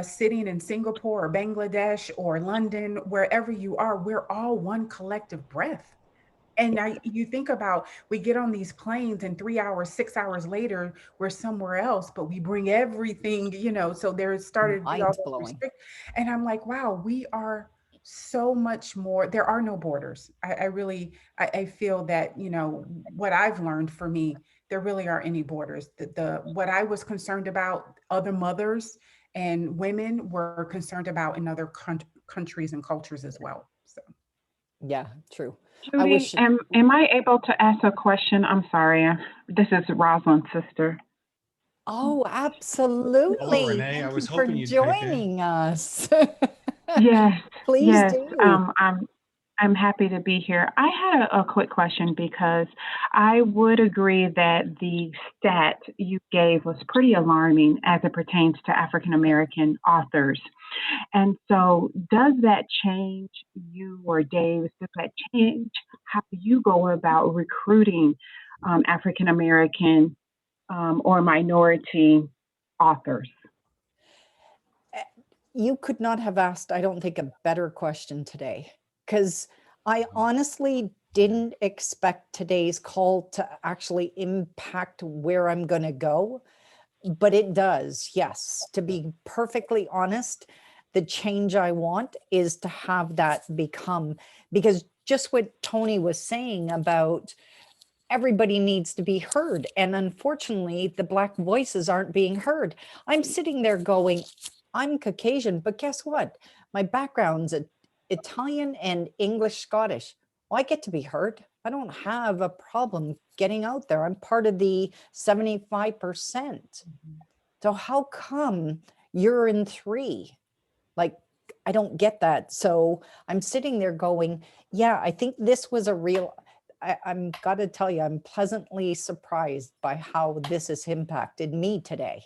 sitting in Singapore or Bangladesh or London, wherever you are, we're all one collective breath. And now you think about, we get on these planes and 3 hours, 6 hours later, we're somewhere else, but we bring everything, so there started to be all Mind those blowing. and I'm like, wow, we are so much more. There are no borders. I really, I feel that, what I've learned for me, there really aren't any borders. What I was concerned about, other mothers and women were concerned about in other countries and cultures as well. So. Yeah, true. I Judy, wish. am I able to ask a question? I'm sorry. This is Roslyn's sister. Oh, absolutely. Hello, Renee. I Thank was you for hoping you'd pipe in. joining us. Yes. Please yes. do. I'm happy to be here. I had a quick question because I would agree that the stat you gave was pretty alarming as it pertains to African American authors. And so does that change you or Dave? Does that change how you go about recruiting African American or minority authors? You could not have asked, I don't think, a better question today, because I honestly didn't expect today's call to actually impact where I'm going to go, but it does. Yes. To be perfectly honest, the change I want is to have that become, because just what Tony was saying about everybody needs to be heard. And unfortunately, the Black voices aren't being heard. I'm sitting there going, I'm Caucasian, but guess what? My background's Italian and English, Scottish. Well, I get to be heard. I don't have a problem getting out there. I'm part of the 75%. So how come you're in 3? Like, I don't get that. So I'm sitting there going, yeah, I think this was a real, I'm got to tell you, I'm pleasantly surprised by how this has impacted me today.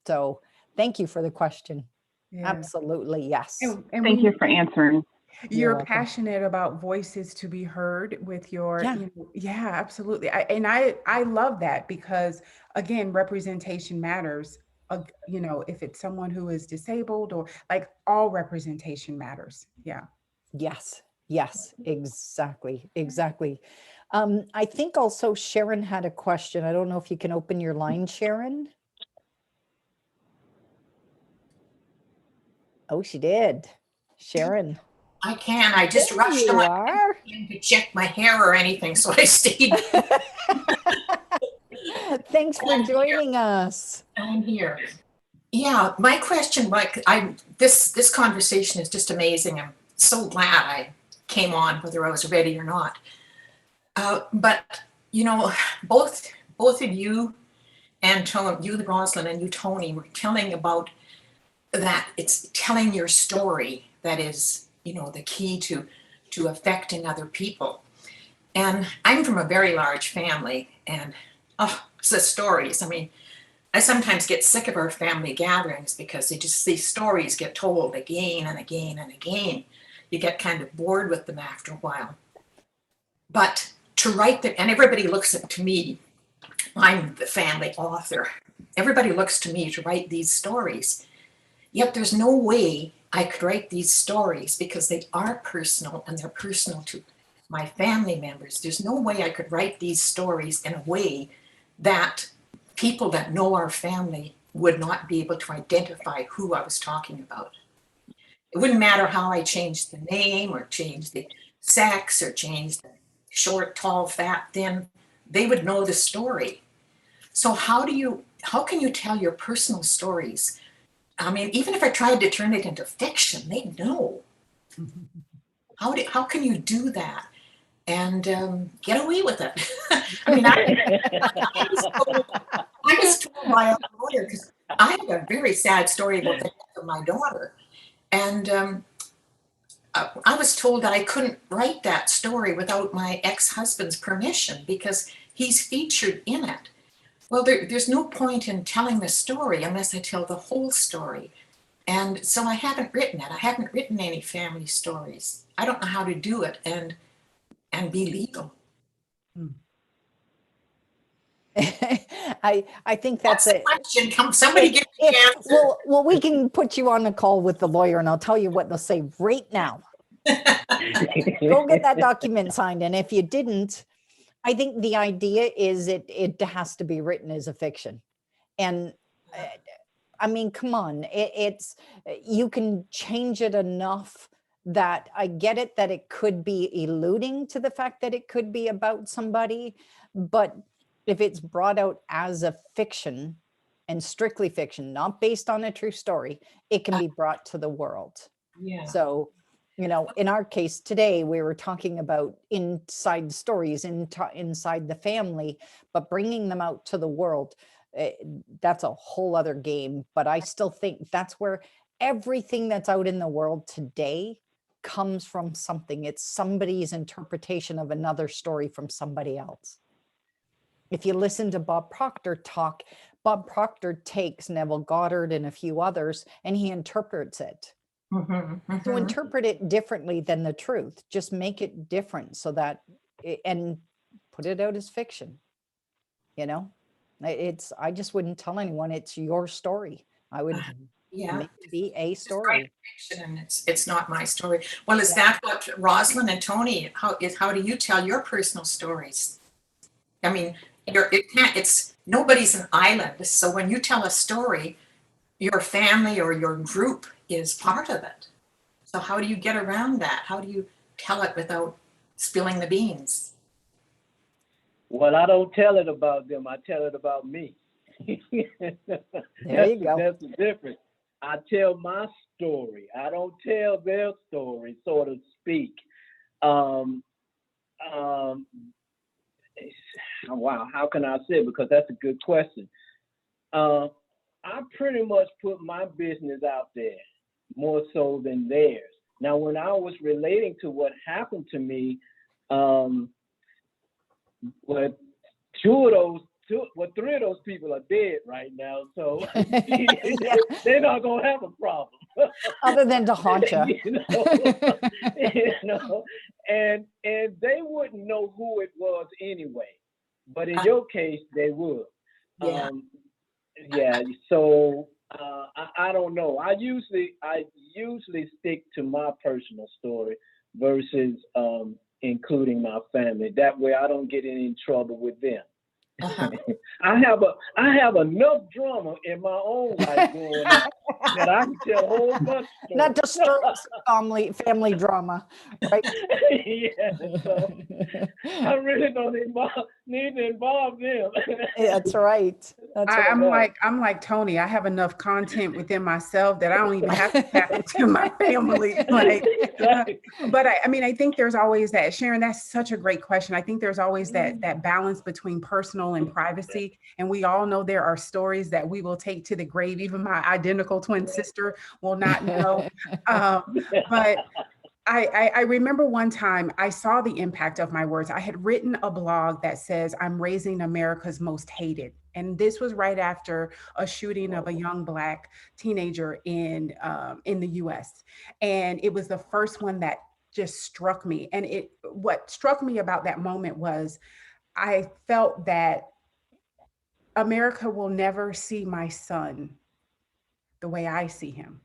So thank you for the question. Yeah. Absolutely, yes. And Thank you for answering. You're passionate about voices to be heard with your, yeah, absolutely. I love that because, again, representation matters. If it's someone who is disabled or like all representation matters. Yeah. Yes, exactly. I think also Sharon had a question. I don't know if you can open your line, Sharon. Oh, she did. Sharon. I can. I just rushed to my in to check my hair or anything, so I stayed. Thanks for joining us. I'm here. Yeah, my question, Mike, this conversation is just amazing. I'm so glad I came on, whether I was ready or not. But both of you and you, Roslyn, and you, Tony, were telling about that. It's telling your story that is, the key to affecting other people. And I'm from a very large family, and the stories. I mean, I sometimes get sick of our family gatherings because these stories get told again and again and again. You get kind of bored with them after a while. But to write them, and everybody looks up to me, I'm the family author. Everybody looks to me to write these stories. Yet there's no way I could write these stories because they are personal and they're personal to my family members. There's no way I could write these stories in a way that people that know our family would not be able to identify who I was talking about. It wouldn't matter how I changed the name or changed the sex or changed the short, tall, fat, thin, they would know the story. So how can you tell your personal stories? I mean, even if I tried to turn it into fiction, they'd know. How can you do that and get away with it? I mean, I was told by a lawyer, because I have a very sad story about the death of my daughter. And I was told that I couldn't write that story without my ex-husband's permission because he's featured in it. Well, there's no point in telling the story unless I tell the whole story. And so I haven't written it. I haven't written any family stories. I don't know how to do it and be legal. I think That's that's the it. question. Come, somebody give me the answer. Well, we can put you on a call with the lawyer and I'll tell you what they'll say right now. Go get that document signed. And if you didn't, I think the idea is it has to be written as a fiction. And I mean, come on, it's you can change it enough that I get it that it could be alluding to the fact that it could be about somebody, but if it's brought out as a fiction and strictly fiction, not based on a true story, it can be brought to the world. Yeah. So, you know, in our case today, we were talking about inside stories inside the family, but bringing them out to the world, that's a whole other game. But I still think that's where everything that's out in the world today comes from something. It's somebody's interpretation of another story from somebody else. If you listen to Bob Proctor talk, Bob Proctor takes Neville Goddard and a few others and he interprets it. To interpret it differently than the truth, just make it different so that, and put it out as fiction. You know, I just wouldn't tell anyone it's your story. I would make it be a story. Fiction, and it's not my story. Well, is that what Roslyn and Tony? How do you tell your personal stories? I mean, it's nobody's an island. So when you tell a story, your family or your group is part of it. So how do you get around that? How do you tell it without spilling the beans? Well, I don't tell it about them. I tell it about me. There you go. That's the difference. I tell my story. I don't tell their story, so to speak. Wow, how can I say it? Because that's a good question. I pretty much put my business out there more so than theirs. Now, when I was relating to what happened to me, three of those people are dead right now, so they're not gonna have a problem. Other than to haunt you. And they wouldn't know who it was anyway. But in your case, they would. So I don't know. I usually stick to my personal story versus including my family. That way I don't get in trouble with them. I have enough drama in my own life going on that I can tell a whole bunch of stories. Not just family drama, right? So I really don't need to involve them. That's right. I'm like Tony. I have enough content within myself that I don't even have to tap into my family. But I mean, I think there's always that, Sharon, that's such a great question. I think there's always that balance between personal and privacy. And we all know there are stories that we will take to the grave. Even my identical twin sister will not know. But I remember one time I saw the impact of my words. I had written a blog that says, I'm raising America's most hated. And this was right after a shooting of a young Black teenager in the US. And it was the first one that just struck me. And what struck me about that moment was I felt that America will never see my son the way I see him.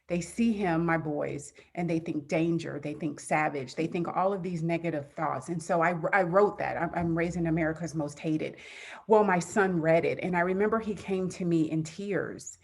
They see him, my boys, and they think danger, they think savage, they think all of these negative thoughts. And so I wrote that, I'm raising America's most hated. Well, my son read it, and I remember he came to me in tears.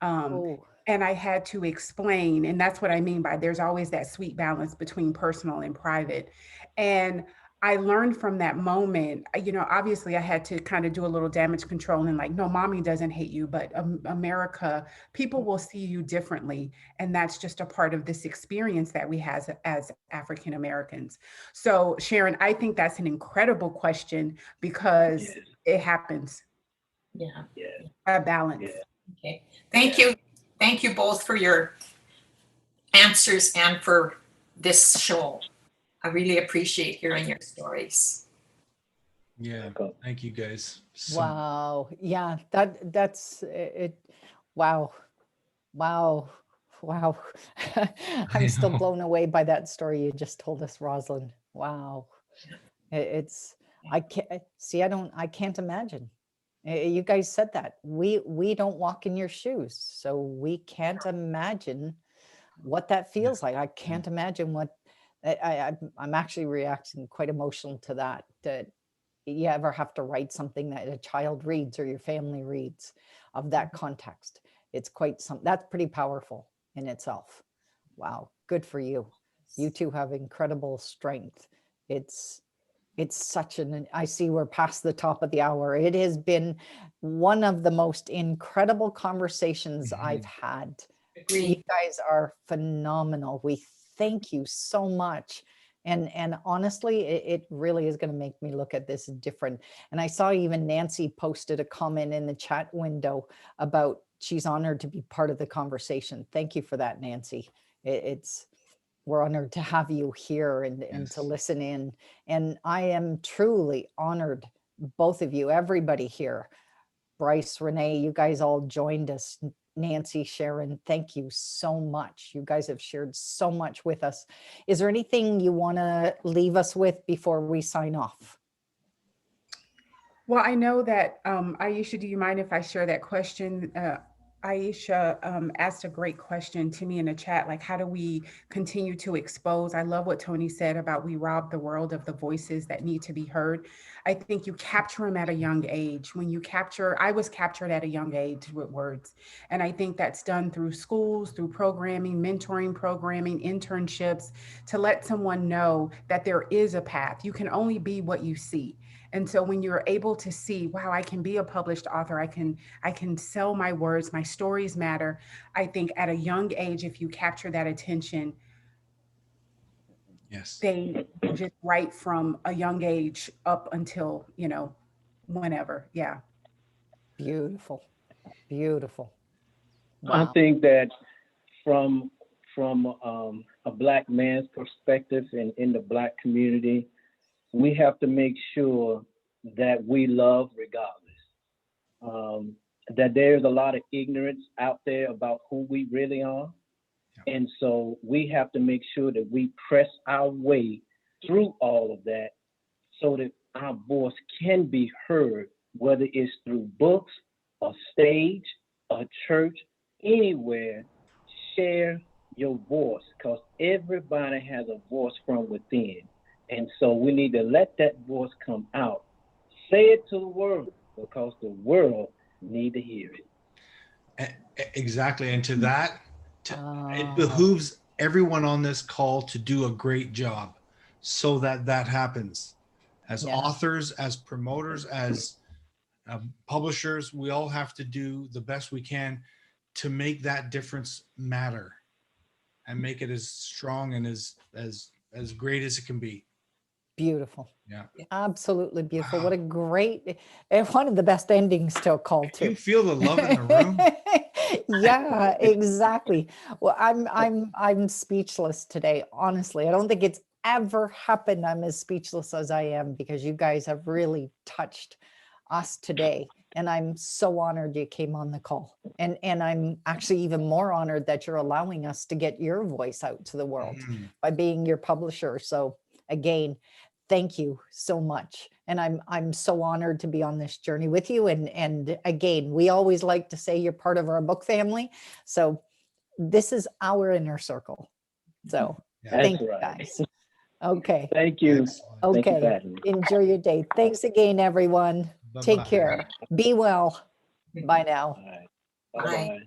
And I had to explain, and that's what I mean by there's always that sweet balance between personal and private. And I learned from that moment, you know, obviously I had to kind of do a little damage control and like, no, mommy doesn't hate you, but America, people will see you differently. And that's just a part of this experience that we have as African Americans. So Sharon, I think that's an incredible question because it happens. A balance. Okay, thank you. Thank you both for your answers and for this show. I really appreciate hearing your stories. Yeah, thank you guys. Wow. Yeah, that's it. Wow. wow. I I'm still know. blown away by that story you just told us, Roslyn. Wow. It's, I can't see, I can't imagine. You guys said that we don't walk in your shoes, so we can't imagine what that feels like. I can't imagine what I'm actually reacting quite emotional to that. That you ever have to write something that a child reads or your family reads of that context. It's quite that's pretty powerful in itself. Wow, good for you. You two have incredible strength. It's such I see we're past the top of the hour. It has been one of the most incredible conversations I've had. You guys are phenomenal. We thank you so much. And honestly, it really is going to make me look at this different. And I saw even Nancy posted a comment in the chat window about she's honored to be part of the conversation. Thank you for that, Nancy. We're honored to have you here and to listen in. And I am truly honored, both of you, everybody here. Bryce, Renee, you guys all joined us. Nancy, Sharon, thank you so much. You guys have shared so much with us. Is there anything you want to leave us with before we sign off? Well, I know that, Aisha, do you mind if I share that question? Aisha asked a great question to me in the chat, like, how do we continue to expose? I love what Tony said about we rob the world of the voices that need to be heard. I think you capture them at a young age. When you capture, I was captured at a young age with words. And I think that's done through schools, through programming, mentoring programming, internships, to let someone know that there is a path. You can only be what you see. And so when you're able to see, wow, I can be a published author, I can sell my words, my stories matter. I think at a young age, if you capture that attention, they just write from a young age up until, whenever. Yeah. Beautiful. Beautiful. Wow. I think that from a Black man's perspective and in the Black community, we have to make sure that we love regardless. That there's a lot of ignorance out there about who we really are. Yeah. And so we have to make sure that we press our way through all of that so that our voice can be heard, whether it's through books, a stage, a church, anywhere. Share your voice, because everybody has a voice from within. And so we need to let that voice come out. Say it to the world, because the world need to hear it. Exactly. And to that, it behooves everyone on this call to do a great job so that that happens. As authors, as promoters, as publishers, we all have to do the best we can to make that difference matter and make it as strong and as great as it can be. Beautiful. Yeah. Absolutely beautiful. Wow. What a great, one of the best endings to a call too. You feel the love in the room? Yeah, exactly. Well, I'm speechless today. Honestly, I don't think it's ever happened. I'm as speechless as I am because you guys have really touched us today. And I'm so honored you came on the call. And I'm actually even more honored that you're allowing us to get your voice out to the world by being your publisher. So again, thank you so much. And I'm so honored to be on this journey with you. And again, we always like to say you're part of our book family. So this is our inner circle. So thank you guys. Okay. Thank you. Okay. Thank you. Enjoy your day. Thanks again, everyone. Bye-bye. Take care. Be well. Bye now. Bye. Bye.